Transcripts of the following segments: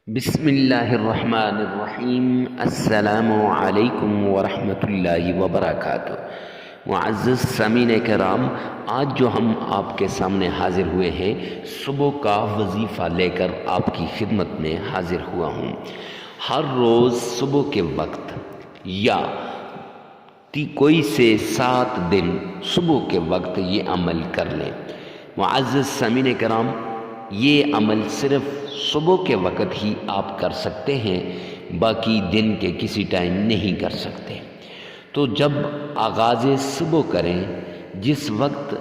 بسم اللہ الرحمن الرحیم۔ السلام علیکم ورحمۃ اللہ وبرکاتہ۔ معزز سامعین کرام، آج جو ہم آپ کے سامنے حاضر ہوئے ہیں، صبح کا وظیفہ لے کر آپ کی خدمت میں حاضر ہوا ہوں۔ ہر روز صبح کے وقت یا کوئی سے 7 دن صبح کے وقت یہ عمل کر لیں۔ معزز سامعین کرام، یہ عمل صرف صبح کے وقت ہی آپ کر سکتے ہیں، باقی دن کے کسی ٹائم نہیں کر سکتے۔ تو جب آغاز صبح کریں، جس وقت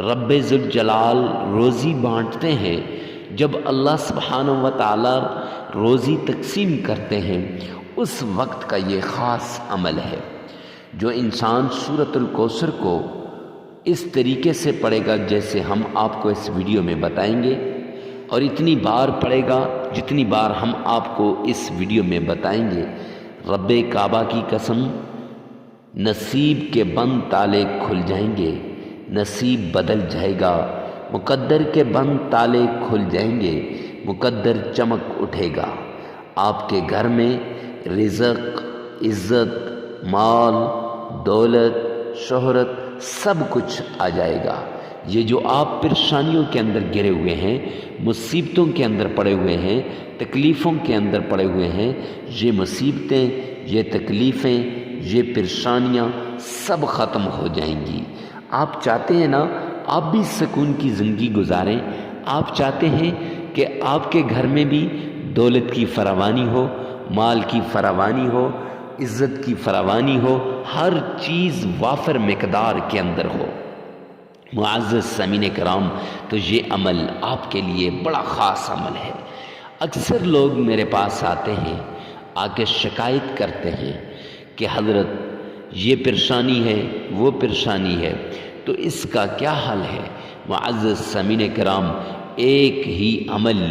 رب ذوالجلال روزی بانٹتے ہیں، جب اللہ سبحانہ و تعالی روزی تقسیم کرتے ہیں، اس وقت کا یہ خاص عمل ہے۔ جو انسان سورۃ الکوثر کو اس طریقے سے پڑھے گا جیسے ہم آپ کو اس ویڈیو میں بتائیں گے، اور اتنی بار پڑھے گا جتنی بار ہم آپ کو اس ویڈیو میں بتائیں گے، رب کعبہ کی قسم، نصیب کے بند تالے کھل جائیں گے، نصیب بدل جائے گا، مقدر کے بند تالے کھل جائیں گے، مقدر چمک اٹھے گا، آپ کے گھر میں رزق، عزت، مال، دولت، شہرت سب کچھ آ جائے گا۔ یہ جو آپ پریشانیوں کے اندر گرے ہوئے ہیں، مصیبتوں کے اندر پڑے ہوئے ہیں، تکلیفوں کے اندر پڑے ہوئے ہیں، یہ مصیبتیں، یہ تکلیفیں، یہ پریشانیاں سب ختم ہو جائیں گی۔ آپ چاہتے ہیں نا آپ بھی سکون کی زندگی گزاریں، آپ چاہتے ہیں کہ آپ کے گھر میں بھی دولت کی فراوانی ہو، مال کی فراوانی ہو، عزت کی فراوانی ہو، ہر چیز وافر مقدار کے اندر ہو۔ معزز سامعین کرام، تو یہ عمل آپ کے لیے بڑا خاص عمل ہے۔ اکثر لوگ میرے پاس آتے ہیں، آ کے شکایت کرتے ہیں کہ حضرت یہ پریشانی ہے، وہ پریشانی ہے، تو اس کا کیا حل ہے؟ معزز سامعین کرام، ایک ہی عمل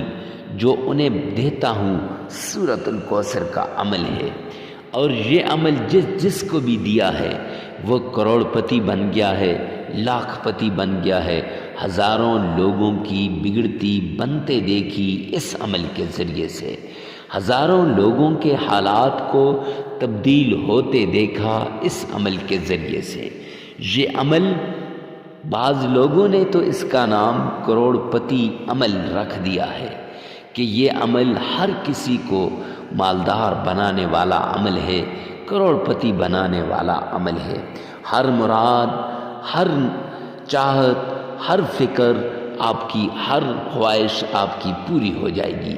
جو انہیں دیتا ہوں، سورۃ الکوثر کا عمل ہے، اور یہ عمل جس کو بھی دیا ہے وہ کروڑ پتی بن گیا ہے، لاکھ پتی بن گیا ہے۔ ہزاروں لوگوں کی بگڑتی بنتے دیکھی اس عمل کے ذریعے سے، ہزاروں لوگوں کے حالات کو تبدیل ہوتے دیکھا اس عمل کے ذریعے سے۔ یہ عمل بعض لوگوں نے تو اس کا نام کروڑ پتی عمل رکھ دیا ہے کہ یہ عمل ہر کسی کو مالدار بنانے والا عمل ہے، کروڑ پتی بنانے والا عمل ہے۔ ہر مراد، ہر چاہت، ہر فکر آپ کی، ہر خواہش آپ کی پوری ہو جائے گی۔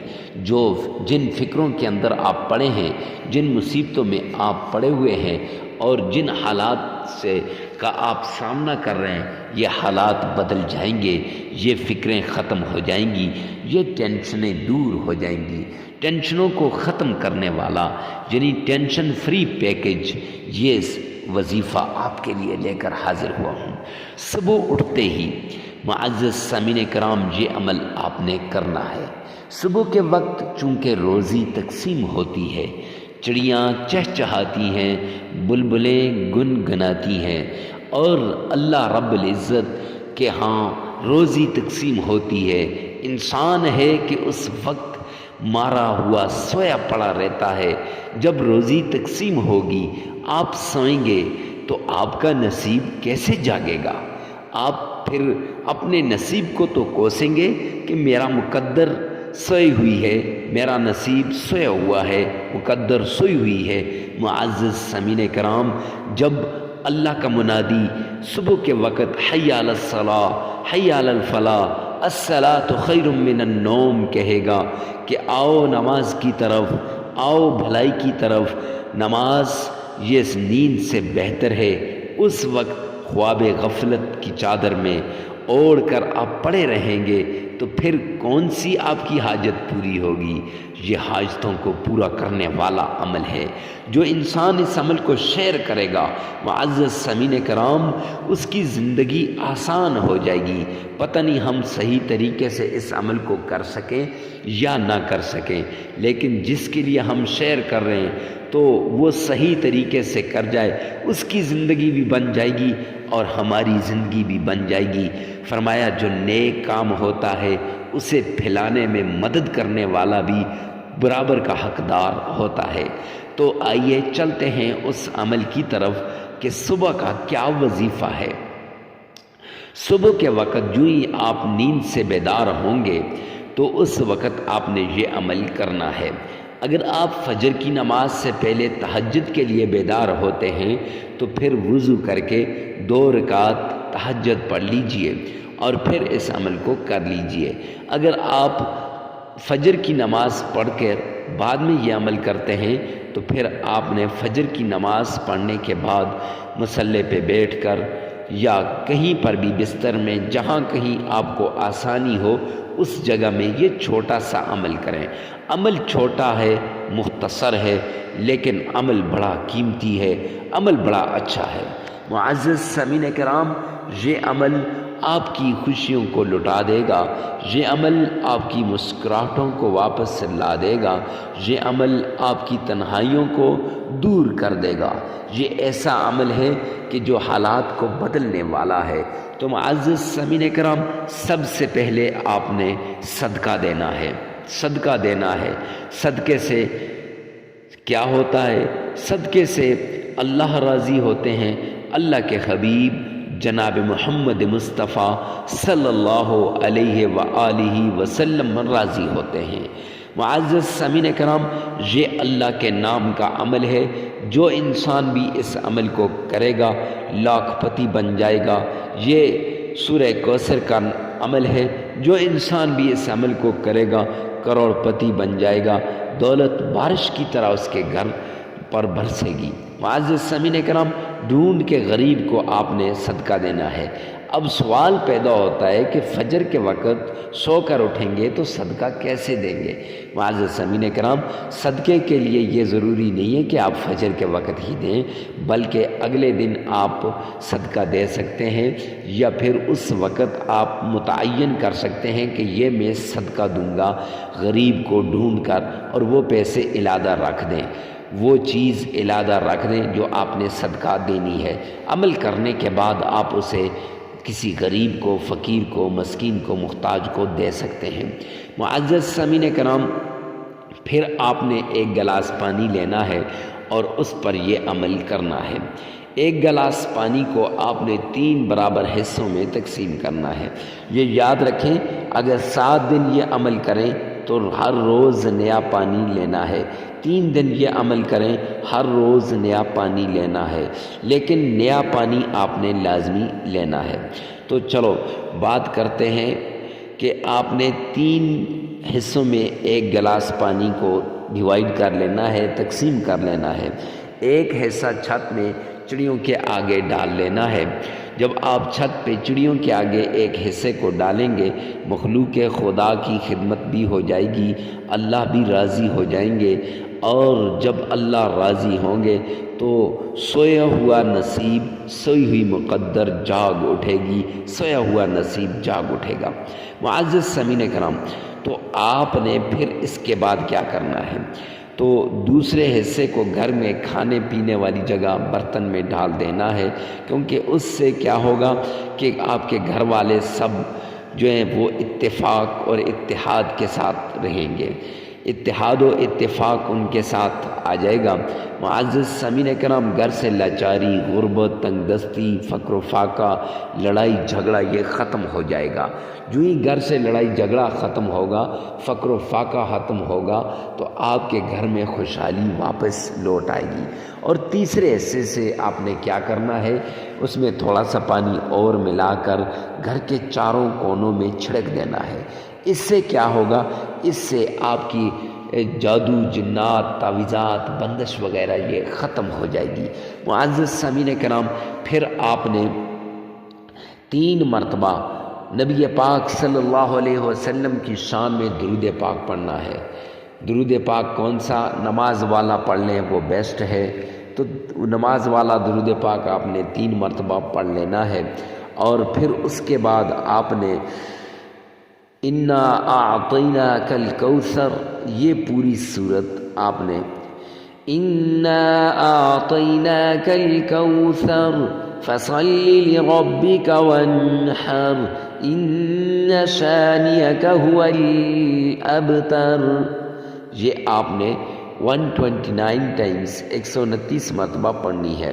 جن فکروں کے اندر آپ پڑے ہیں، جن مصیبتوں میں آپ پڑے ہوئے ہیں، اور جن حالات سے کا آپ سامنا کر رہے ہیں، یہ حالات بدل جائیں گے، یہ فکریں ختم ہو جائیں گی، یہ ٹینشنیں دور ہو جائیں گی۔ ٹینشنوں کو ختم کرنے والا یعنی ٹینشن فری پیکج، یہ وظیفہ آپ کے لیے لے کر حاضر ہوا ہوں۔ صبح اٹھتے ہی معزز سامعین کرام، یہ عمل آپ نے کرنا ہے۔ صبح کے وقت چونکہ روزی تقسیم ہوتی ہے، چڑیاں چہچہاتی ہیں، بلبلیں گنگناتی ہیں، اور اللہ رب العزت کے ہاں روزی تقسیم ہوتی ہے۔ انسان ہے کہ اس وقت مارا ہوا سویا پڑا رہتا ہے۔ جب روزی تقسیم ہوگی، آپ سوئیں گے تو آپ کا نصیب کیسے جاگے گا؟ آپ پھر اپنے نصیب کو تو کوسیں گے کہ میرا مقدر سوئی ہوئی ہے، میرا نصیب سویا ہوا ہے، مقدر سوئی ہوئی ہے۔ معزز سامعین کرام، جب اللہ کا منادی صبح کے وقت حی علی الصلاۃ، حی علی الفلاح، الصلاۃ خیر من النوم کہے گا کہ آؤ نماز کی طرف، آؤ بھلائی کی طرف، نماز یہ اس نیند سے بہتر ہے، اس وقت خواب غفلت کی چادر میں اوڑھ کر آپ پڑے رہیں گے تو پھر کون سی آپ کی حاجت پوری ہوگی؟ یہ حاجتوں کو پورا کرنے والا عمل ہے۔ جو انسان اس عمل کو شیئر کرے گا، معزز سامعین کرام، اس کی زندگی آسان ہو جائے گی۔ پتہ نہیں ہم صحیح طریقے سے اس عمل کو کر سکیں یا نہ کر سکیں، لیکن جس کے لیے ہم شیئر کر رہے ہیں تو وہ صحیح طریقے سے کر جائے، اس کی زندگی بھی بن جائے گی اور ہماری زندگی بھی بن جائے گی۔ فرمایا جو نیک کام ہوتا ہے اسے پھیلانے میں مدد کرنے والا بھی برابر کا حقدار ہوتا ہے۔ تو آئیے چلتے ہیں اس عمل کی طرف کہ صبح کا کیا وظیفہ ہے۔ صبح کے وقت جو ہی آپ نیند سے بیدار ہوں گے تو اس وقت آپ نے یہ عمل کرنا ہے۔ اگر آپ فجر کی نماز سے پہلے تہجد کے لیے بیدار ہوتے ہیں تو پھر وضو کر کے 2 رکعت تہجد پڑھ لیجئے اور پھر اس عمل کو کر لیجئے۔ اگر آپ فجر کی نماز پڑھ کر بعد میں یہ عمل کرتے ہیں تو پھر آپ نے فجر کی نماز پڑھنے کے بعد مصلی پہ بیٹھ کر یا کہیں پر بھی بستر میں جہاں کہیں آپ کو آسانی ہو اس جگہ میں یہ چھوٹا سا عمل کریں۔ عمل چھوٹا ہے، مختصر ہے، لیکن عمل بڑا قیمتی ہے، عمل بڑا اچھا ہے۔ معزز سامعین کرام، یہ عمل آپ کی خوشیوں کو لٹا دے گا، یہ عمل آپ کی مسکراہٹوں کو واپس لا دے گا، یہ عمل آپ کی تنہائیوں کو دور کر دے گا۔ یہ ایسا عمل ہے کہ جو حالات کو بدلنے والا ہے۔ تو معزز سامعین کرام، سب سے پہلے آپ نے صدقہ دینا ہے، صدقہ دینا ہے۔ صدقے سے کیا ہوتا ہے؟ صدقے سے اللہ راضی ہوتے ہیں، اللہ کے حبیب جناب محمد مصطفیٰ صلی اللہ علیہ وآلہ وسلم راضی ہوتے ہیں۔ معزز سامعین کرام، یہ اللہ کے نام کا عمل ہے۔ جو انسان بھی اس عمل کو کرے گا لاکھ پتی بن جائے گا۔ یہ سورہ کوثر کا عمل ہے۔ جو انسان بھی اس عمل کو کرے گا کروڑ پتی بن جائے گا، دولت بارش کی طرح اس کے گھر پر برسے گی۔ معزز سامعین کرام، ڈھونڈ کے غریب کو آپ نے صدقہ دینا ہے۔ اب سوال پیدا ہوتا ہے کہ فجر کے وقت سو کر اٹھیں گے تو صدقہ کیسے دیں گے؟ معزز سامعین کرام، صدقے کے لیے یہ ضروری نہیں ہے کہ آپ فجر کے وقت ہی دیں، بلکہ اگلے دن آپ صدقہ دے سکتے ہیں، یا پھر اس وقت آپ متعین کر سکتے ہیں کہ یہ میں صدقہ دوں گا غریب کو ڈھونڈ کر، اور وہ پیسے علادہ رکھ دیں، وہ چیز علادہ رکھ دیں جو آپ نے صدقہ دینی ہے۔ عمل کرنے کے بعد آپ اسے کسی غریب کو، فقیر کو، مسکین کو، محتاج کو دے سکتے ہیں۔ معزز سامعین کرام، پھر آپ نے 1 گلاس پانی لینا ہے اور اس پر یہ عمل کرنا ہے۔ 1 گلاس پانی کو آپ نے 3 برابر حصوں میں تقسیم کرنا ہے۔ یہ یاد رکھیں، اگر 7 دن یہ عمل کریں تو ہر روز نیا پانی لینا ہے۔ 3 دن یہ عمل کریں، ہر روز نیا پانی لینا ہے، لیکن نیا پانی آپ نے لازمی لینا ہے۔ تو چلو بات کرتے ہیں کہ آپ نے 3 حصوں میں 1 گلاس پانی کو ڈیوائیڈ کر لینا ہے، تقسیم کر لینا ہے۔ 1 حصہ چھت میں چڑیوں کے آگے ڈال لینا ہے۔ جب آپ چھت پہ چڑیوں کے آگے 1 حصے کو ڈالیں گے، مخلوق خدا کی خدمت بھی ہو جائے گی، اللہ بھی راضی ہو جائیں گے، اور جب اللہ راضی ہوں گے تو سویا ہوا نصیب، سوئی ہوئی مقدر جاگ اٹھے گی، سویا ہوا نصیب جاگ اٹھے گا۔ معزز سامعین کرام، تو آپ نے پھر اس کے بعد کیا کرنا ہے؟ تو دوسرے حصے کو گھر میں کھانے پینے والی جگہ برتن میں ڈال دینا ہے، کیونکہ اس سے کیا ہوگا کہ آپ کے گھر والے سب جو ہیں وہ اتفاق اور اتحاد کے ساتھ رہیں گے، اتحاد و اتفاق ان کے ساتھ آ جائے گا۔ معزز سامعین کرام، گھر سے لاچاری، غربت، تنگ دستی، فقر و فاقہ، لڑائی جھگڑا یہ ختم ہو جائے گا۔ جو ہی گھر سے لڑائی جھگڑا ختم ہوگا، فقر و فاقہ ختم ہوگا، تو آپ کے گھر میں خوشحالی واپس لوٹ آئے گی۔ اور تیسرے حصے سے آپ نے کیا کرنا ہے؟ اس میں تھوڑا سا پانی اور ملا کر گھر کے چاروں کونوں میں چھڑک دینا ہے۔ اس سے کیا ہوگا؟ اس سے آپ کی جادو، جنات، تعویذات، بندش وغیرہ یہ ختم ہو جائے گی۔ معزز سامعین کرام، پھر آپ نے 3 مرتبہ نبی پاک صلی اللہ علیہ وسلم کی شان میں درود پاک پڑھنا ہے۔ درود پاک کون سا؟ نماز والا پڑھ لیں، وہ بیسٹ ہے۔ تو نماز والا درود پاک آپ نے 3 مرتبہ پڑھ لینا ہے، اور پھر اس کے بعد آپ نے انا اعطیناک الکوثر، یہ پوری صورت آپ نے انا اعطیناک الکوثر فصل لربک وانحر ان شانئک هو الابتر، یہ آپ نے 129 ٹائمز 129 مرتبہ پڑھنی ہے،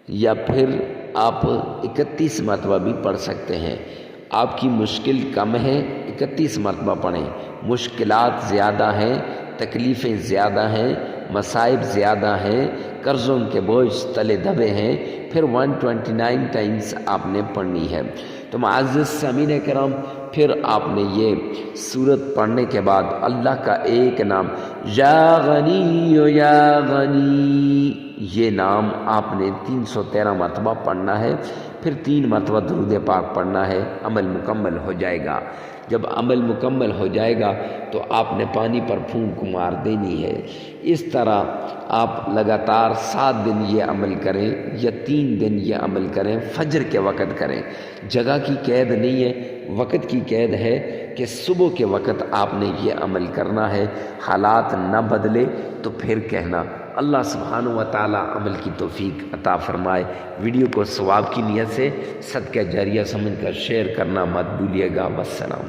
یا پھر آپ 31 مرتبہ بھی پڑھ سکتے ہیں۔ آپ کی مشکل کم ہے 31 مرتبہ پڑھیں، مشکلات زیادہ ہیں، تکلیفیں زیادہ ہیں، مصائب زیادہ ہیں، قرضوں کے بوجھ تلے دبے ہیں، پھر 129 ٹائمز آپ نے پڑھنی ہے۔ تو معزز سامعین کرام، پھر آپ نے یہ سورت پڑھنے کے بعد اللہ کا ایک نام یا غنی یا غنی، یہ نام آپ نے 313 مرتبہ پڑھنا ہے، پھر 3 مرتبہ درود پاک پڑھنا ہے، عمل مکمل ہو جائے گا۔ جب عمل مکمل ہو جائے گا تو آپ نے پانی پر پھونک مار دینی ہے۔ اس طرح آپ لگاتار 7 دن یہ عمل کریں یا 3 دن یہ عمل کریں، فجر کے وقت کریں۔ جگہ کی قید نہیں ہے، وقت کی قید ہے کہ صبح کے وقت آپ نے یہ عمل کرنا ہے۔ حالات نہ بدلے تو پھر کہنا۔ اللہ سبحانہ و تعالی عمل کی توفیق عطا فرمائے۔ ویڈیو کو ثواب کی نیت سے صدقہ جاریہ سمجھ کر شیئر کرنا مت بھولیے گا۔ والسلام۔